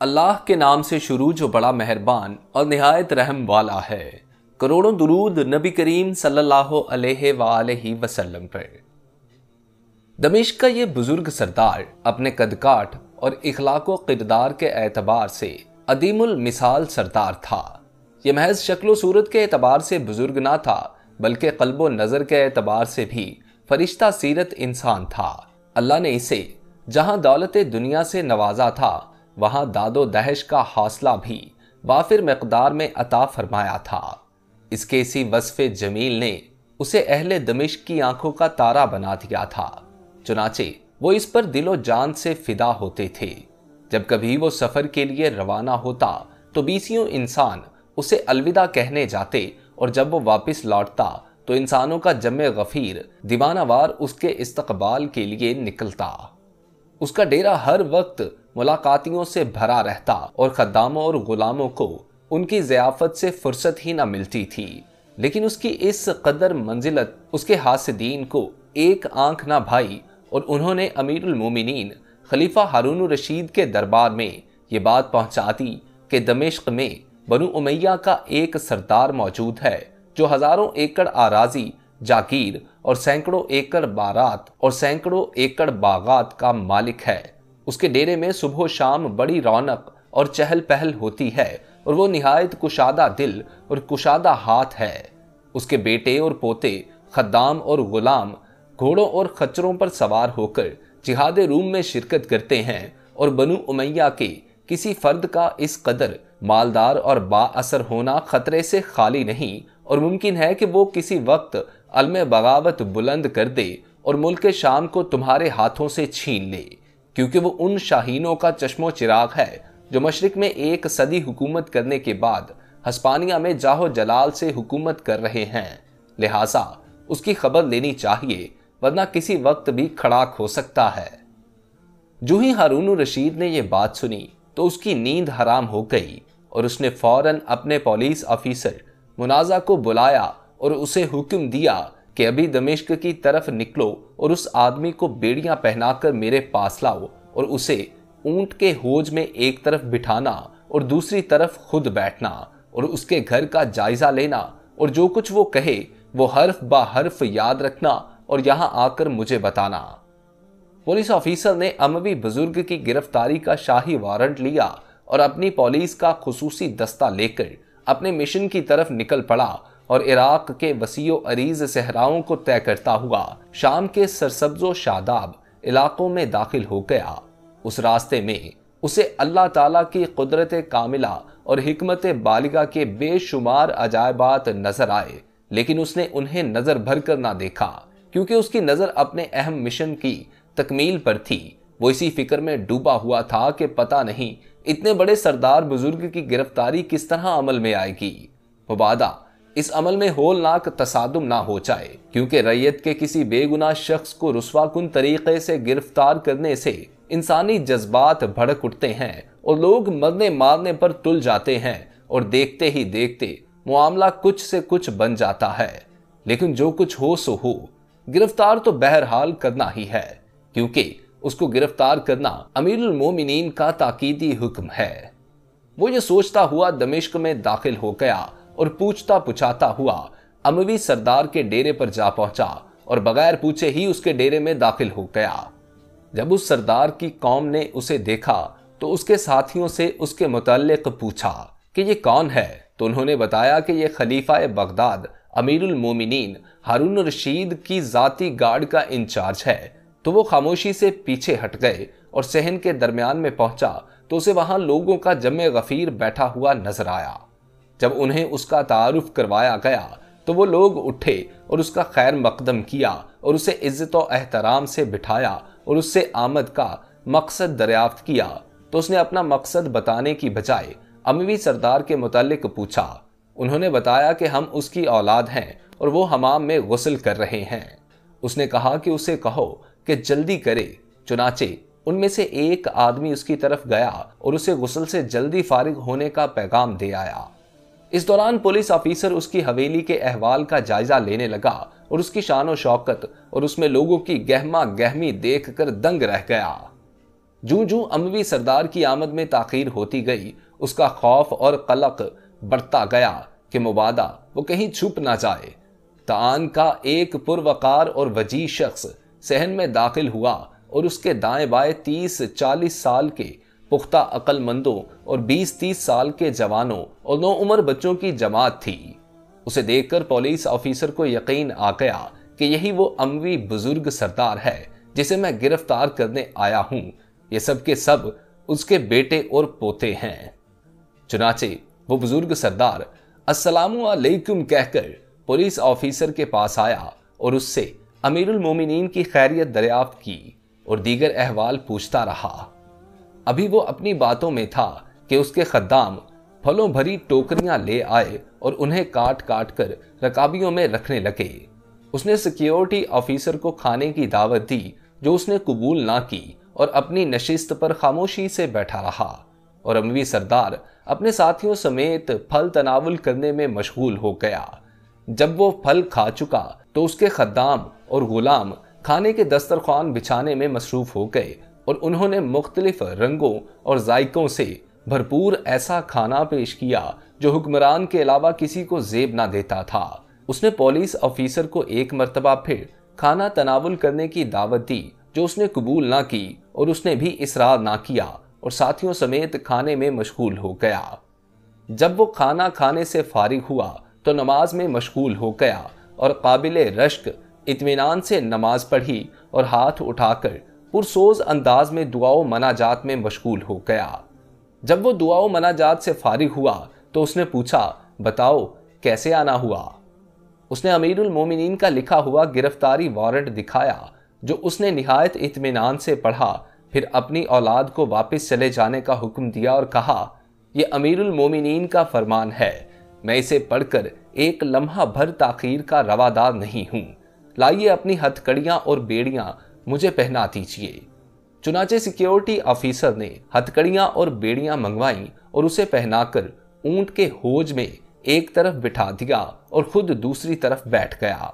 اللہ کے نام سے شروع جو بڑا مہربان اور نہایت رحم والا ہے۔ کروڑوں درود نبی کریم صلی اللہ علیہ وآلہ وسلم پر۔ دمشق کا یہ بزرگ سردار اپنے قد کاٹ اور اخلاق و کردار کے اعتبار سے عدیم المثال سردار تھا۔ یہ محض شکل و صورت کے اعتبار سے بزرگ نہ تھا، بلکہ قلب و نظر کے اعتبار سے بھی فرشتہ سیرت انسان تھا۔ اللہ نے اسے جہاں دولت دنیا سے نوازا تھا، وہاں داد و دہش کا حوصلہ بھی وافر مقدار میں عطا فرمایا تھا۔ اس کے اسی وصف جمیل نے اسے اہل دمشق کی آنکھوں کا تارا بنا دیا تھا، چنانچہ وہ اس پر دل و جان سے فدا ہوتے تھے۔ جب کبھی وہ سفر کے لیے روانہ ہوتا تو بیسیوں انسان اسے الوداع کہنے جاتے، اور جب وہ واپس لوٹتا تو انسانوں کا جمع غفیر دیوانہ وار اس کے استقبال کے لیے نکلتا۔ اس کا ڈیرہ ہر وقت ملاقاتیوں سے بھرا رہتا اور خداموں اور غلاموں کو ان کی ضیافت سے فرصت ہی نہ ملتی تھی، لیکن اس کی اس قدر منزلت اس کے حاسدین کو ایک آنکھ نہ بھائی، اور انہوں نے امیر المومنین خلیفہ ہارون الرشید کے دربار میں یہ بات پہنچا دی کہ دمشق میں بنو امیہ کا ایک سردار موجود ہے جو ہزاروں ایکڑ آراضی جاگیر اور سینکڑوں ایکڑ بارات اور سینکڑوں ایکڑ باغات کا مالک ہے۔ اس کے ڈیرے میں صبح و شام بڑی رونق اور چہل پہل ہوتی ہے، اور وہ نہایت کشادہ دل اور کشادہ ہاتھ ہے۔ اس کے بیٹے اور پوتے، خدام اور غلام گھوڑوں اور خچروں پر سوار ہو کر جہاد روم میں شرکت کرتے ہیں، اور بنو امیہ کے کسی فرد کا اس قدر مالدار اور با اثر ہونا خطرے سے خالی نہیں، اور ممکن ہے کہ وہ کسی وقت علم بغاوت بلند کر دے اور ملک شام کو تمہارے ہاتھوں سے چھین لے، کیونکہ وہ ان شاہینوں کا چشم و چراغ ہے جو مشرق میں ایک صدی حکومت کرنے کے بعد ہسپانیہ میں جاہ و جلال سے حکومت کر رہے ہیں۔ لہٰذا اس کی خبر لینی چاہیے، ورنہ کسی وقت بھی کھڑاک ہو سکتا ہے۔ جو ہی ہارون الرشید نے یہ بات سنی تو اس کی نیند حرام ہو گئی، اور اس نے فوراً اپنے پولیس آفیسر منازع کو بلایا اور اسے حکم دیا کہ ابھی دمشق کی طرف نکلو اور اس آدمی کو بیڑیاں پہنا کر میرے پاس لاؤ، اور اسے اونٹ کے ہوج میں ایک طرف بٹھانا اور دوسری طرف خود بیٹھنا، اور اس کے گھر کا جائزہ لینا، اور جو کچھ وہ کہے وہ حرف با حرف یاد رکھنا اور یہاں آ کر مجھے بتانا۔ پولیس آفیسر نے اموی بزرگ کی گرفتاری کا شاہی وارنٹ لیا اور اپنی پولیس کا خصوصی دستہ لے کر اپنے مشن کی طرف نکل پڑا، اور عراق کے وسیع و عریض صحراؤں کو طے کرتا ہوا شام کے سرسبز و شاداب علاقوں میں داخل ہو گیا۔ اس راستے میں اسے اللہ تعالیٰ کی قدرت کاملہ اور حکمت بالغہ کے بے شمار عجائبات نظر آئے، لیکن اس نے انہیں نظر بھر کر نہ دیکھا، کیونکہ اس کی نظر اپنے اہم مشن کی تکمیل پر تھی۔ وہ اسی فکر میں ڈوبا ہوا تھا کہ پتہ نہیں اتنے بڑے سردار بزرگ کی گرفتاری کس طرح عمل میں آئے گی۔ مبادا اس عمل میں ہولناک تصادم نہ ہو جائے، کیونکہ رعیت کے کسی بے گناہ شخص کو رسوا کن طریقے سے گرفتار کرنے سے انسانی جذبات بھڑک اٹھتے ہیں اور لوگ مرنے مارنے پر تل جاتے ہیں، اور دیکھتے ہی دیکھتے معاملہ کچھ سے کچھ بن جاتا ہے۔ لیکن جو کچھ ہو سو ہو، گرفتار تو بہرحال کرنا ہی ہے، کیونکہ اس کو گرفتار کرنا امیر المومنین کا تاکیدی حکم ہے۔ وہ یہ سوچتا ہوا دمشق میں داخل ہو گیا اور پوچھتا پچھاتا ہوا اموی سردار کے ڈیرے پر جا پہنچا، اور بغیر پوچھے ہی اس کے ڈیرے میں داخل ہو گیا۔ جب اس سردار کی قوم نے اسے دیکھا تو اس کے ساتھیوں سے اس کے متعلق پوچھا کہ یہ کون ہے، تو انہوں نے بتایا کہ یہ خلیفہ بغداد امیر المومنین ہارون الرشید کی ذاتی گارڈ کا انچارج ہے۔ تو وہ خاموشی سے پیچھے ہٹ گئے اور صحن کے درمیان میں پہنچا تو اسے وہاں لوگوں کا جمع غفیر بیٹھا ہوا نظر آیا۔ جب انہیں اس کا تعارف کروایا گیا تو وہ لوگ اٹھے اور اس کا خیر مقدم کیا، اور اسے عزت و احترام سے بٹھایا اور اس سے آمد کا مقصد دریافت کیا۔ تو اس نے اپنا مقصد بتانے کی بجائے اموی سردار کے متعلق پوچھا۔ انہوں نے بتایا کہ ہم اس کی اولاد ہیں اور وہ حمام میں غسل کر رہے ہیں۔ اس نے کہا کہ اسے کہو کہ جلدی کرے۔ چنانچہ ان میں سے ایک آدمی اس کی طرف گیا اور اسے غسل سے جلدی فارغ ہونے کا پیغام دے آیا۔ اس دوران پولیس آفیسر اس کی حویلی کے احوال کا جائزہ لینے لگا اور اس کی شان و شوکت اور اس میں لوگوں کی گہما گہمی دیکھ کر دنگ رہ گیا۔ جوں جوں اموی سردار کی آمد میں تاخیر ہوتی گئی، اس کا خوف اور قلق بڑھتا گیا کہ مبادا وہ کہیں چھپ نہ جائے۔ تعان کا ایک پروقار اور وجیح شخص صحن میں داخل ہوا اور اس کے دائیں بائیں 30-40 سال کے پختہ عقل مندوں اور 20-30 سال کے جوانوں اور نوعمر بچوں کی جماعت تھی۔ اسے دیکھ کر پولیس آفیسر کو یقین آ گیا کہ یہی وہ اموی بزرگ سردار ہے جسے میں گرفتار کرنے آیا ہوں۔ یہ سب کے سب اس کے بیٹے اور پوتے ہیں۔ چنانچہ وہ بزرگ سردار السلام علیکم کہہ کر پولیس آفیسر کے پاس آیا اور اس سے امیر المومنین کی خیریت دریافت کی اور دیگر احوال پوچھتا رہا۔ ابھی وہ اپنی باتوں میں تھا کہ اس کے خدام پھلوں بھری ٹوکریاں لے آئے اور انہیں کاٹ کاٹ کر رکابیوں میں رکھنے لگے۔ اس نے سیکیورٹی آفیسر کو کھانے کی دعوت دی جو اس نے قبول نہ کی اور اپنی نشست پر خاموشی سے بیٹھا رہا، اور اموی سردار اپنے ساتھیوں سمیت پھل تناول کرنے میں مشغول ہو گیا۔ جب وہ پھل کھا چکا تو اس کے خدام اور غلام کھانے کے دسترخوان بچھانے میں مصروف ہو گئے اور انہوں نے مختلف رنگوں اور ذائقوں سے بھرپور ایسا کھانا پیش کیا جو حکمران کے علاوہ کسی کو زیب نہ دیتا تھا۔ اس نے پولیس آفیسر کو ایک مرتبہ پھر کھانا تناول کرنے کی دعوت دی جو اس نے قبول نہ کی، اور اس نے بھی اصرار نہ کیا اور ساتھیوں سمیت کھانے میں مشغول ہو گیا۔ جب وہ کھانا کھانے سے فارغ ہوا تو نماز میں مشغول ہو گیا اور قابل رشک اطمینان سے نماز پڑھی اور ہاتھ اٹھا کر پرسوز انداز میں دعا و مناجات میں مشغول ہو گیا۔ جب وہ دعا و مناجات سے فارغ ہوا تو اس نے پوچھا، بتاؤ کیسے آنا ہوا؟ اس نے امیر المومنین کا لکھا ہوا گرفتاری وارنٹ دکھایا جو اس نے نہایت اطمینان سے پڑھا، پھر اپنی اولاد کو واپس چلے جانے کا حکم دیا اور کہا، یہ امیر المومنین کا فرمان ہے، میں اسے پڑھ کر ایک لمحہ بھر تاخیر کا روادار نہیں ہوں، لائیے اپنی ہتھ کڑیاں اور بیڑیاں مجھے پہنا دیجیے۔ چنانچہ سیکیورٹی آفیسر نے ہتھ کڑیاں اور بیڑیاں منگوائیں اور اسے پہنا کر اونٹ کے ہوج میں ایک طرف بٹھا دیا اور خود دوسری طرف بیٹھ گیا۔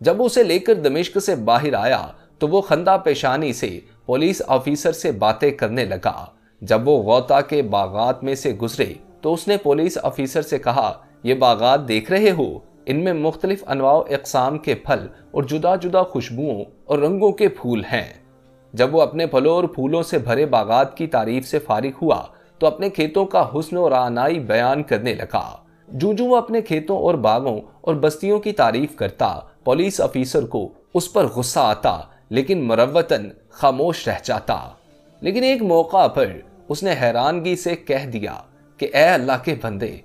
جب وہ اسے لے کر دمشق سے باہر آیا تو وہ خندہ پیشانی سے پولیس آفیسر سے باتیں کرنے لگا۔ جب وہ غوطہ کے باغات میں سے گزرے تو اس نے پولیس آفیسر سے کہا، یہ باغات دیکھ رہے ہو، ان میں مختلف انواع و اقسام کے پھل اور جدا جدا خوشبوؤں اور رنگوں کے پھول ہیں۔ جب وہ اپنے پھلوں اور پھولوں سے بھرے باغات کی تعریف سے فارغ ہوا تو اپنے کھیتوں کا حسن و رعنائی بیان کرنے لگا۔ جو وہ اپنے کھیتوں اور باغوں اور بستیوں کی تعریف کرتا، پولیس آفیسر کو اس پر غصہ آتا لیکن مروتاً خاموش رہ جاتا۔ لیکن ایک موقع پر اس نے حیرانگی سے کہہ دیا کہ اے اللہ کے بندے،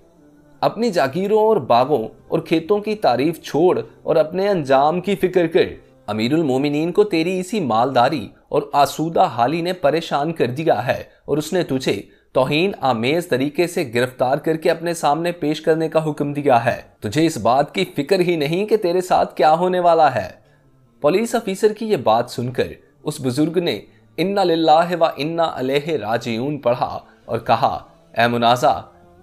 اپنی جاگیروں اور باغوں اور کھیتوں کی تعریف چھوڑ اور اپنے انجام کی فکر کر۔ امیر المومنین کو تیری اسی مالداری اور آسودہ حالی نے پریشان کر دیا ہے اور اس نے تجھے توہین آمیز طریقے سے گرفتار کر کے اپنے سامنے پیش کرنے کا حکم دیا ہے۔ تجھے اس بات کی فکر ہی نہیں کہ تیرے ساتھ کیا ہونے والا ہے۔ پولیس آفیسر کی یہ بات سن کر اس بزرگ نے انا للہ و انا الیہ راجعون پڑھا اور کہا، اے منازع،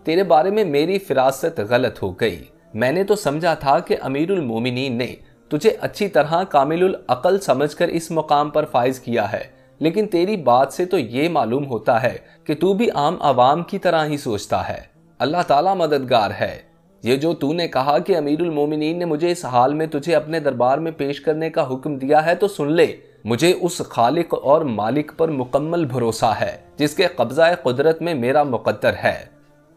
تیرے بارے میں میری فراست غلط ہو گئی۔ میں نے تو سمجھا تھا کہ امیر المومنین نے تجھے اچھی طرح کامل العقل سمجھ کر اس مقام پر فائز کیا ہے، لیکن تیری بات سے تو یہ معلوم ہوتا ہے کہ تو بھی عام عوام کی طرح ہی سوچتا ہے۔ اللہ تعالیٰ مددگار ہے۔ یہ جو تو نے کہا کہ امیر المومنین نے مجھے اس حال میں تجھے اپنے دربار میں پیش کرنے کا حکم دیا ہے تو سن لے، مجھے اس خالق اور مالک پر مکمل بھروسہ ہے جس کے قبضہ قدرت میں میرا مقدر ہے۔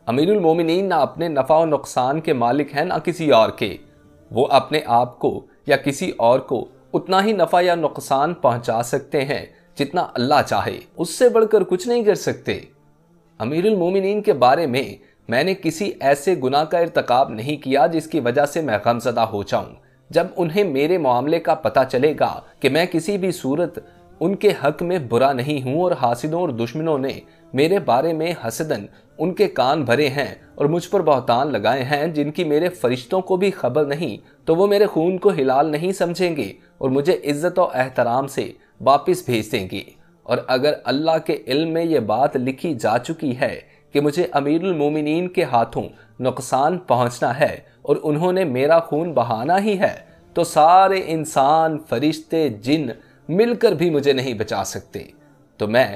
امیر المومنین نہ اپنے نفع و نقصان کے مالک ہیں نہ کسی اور کے۔ وہ اپنے آپ کو یا کسی اور کو اتنا ہی نفع یا نقصان پہنچا سکتے ہیں جتنا اللہ چاہے، اس سے بڑھ کر کچھ نہیں کر سکتے۔ امیر المومنین کے بارے میں نے کسی ایسے گناہ کا ارتکاب نہیں کیا جس کی وجہ سے میں غمزدہ ہو جاؤں۔ جب انہیں میرے معاملے کا پتہ چلے گا کہ میں کسی بھی صورت ان کے حق میں برا نہیں ہوں اور حاسدوں اور دشمنوں نے میرے بارے میں حسدن ان کے کان بھرے ہیں اور مجھ پر بہتان لگائے ہیں جن کی میرے فرشتوں کو بھی خبر نہیں، تو وہ میرے خون کو حلال نہیں سمجھیں گے اور مجھے عزت و احترام سے واپس بھیج دیں گے۔ اور اگر اللہ کے علم میں یہ بات لکھی جا چکی ہے کہ مجھے امیر المومنین کے ہاتھوں نقصان پہنچنا ہے اور انہوں نے میرا خون بہانا ہی ہے، تو سارے انسان، فرشتے، جن مل کر بھی مجھے نہیں بچا سکتے۔ تو میں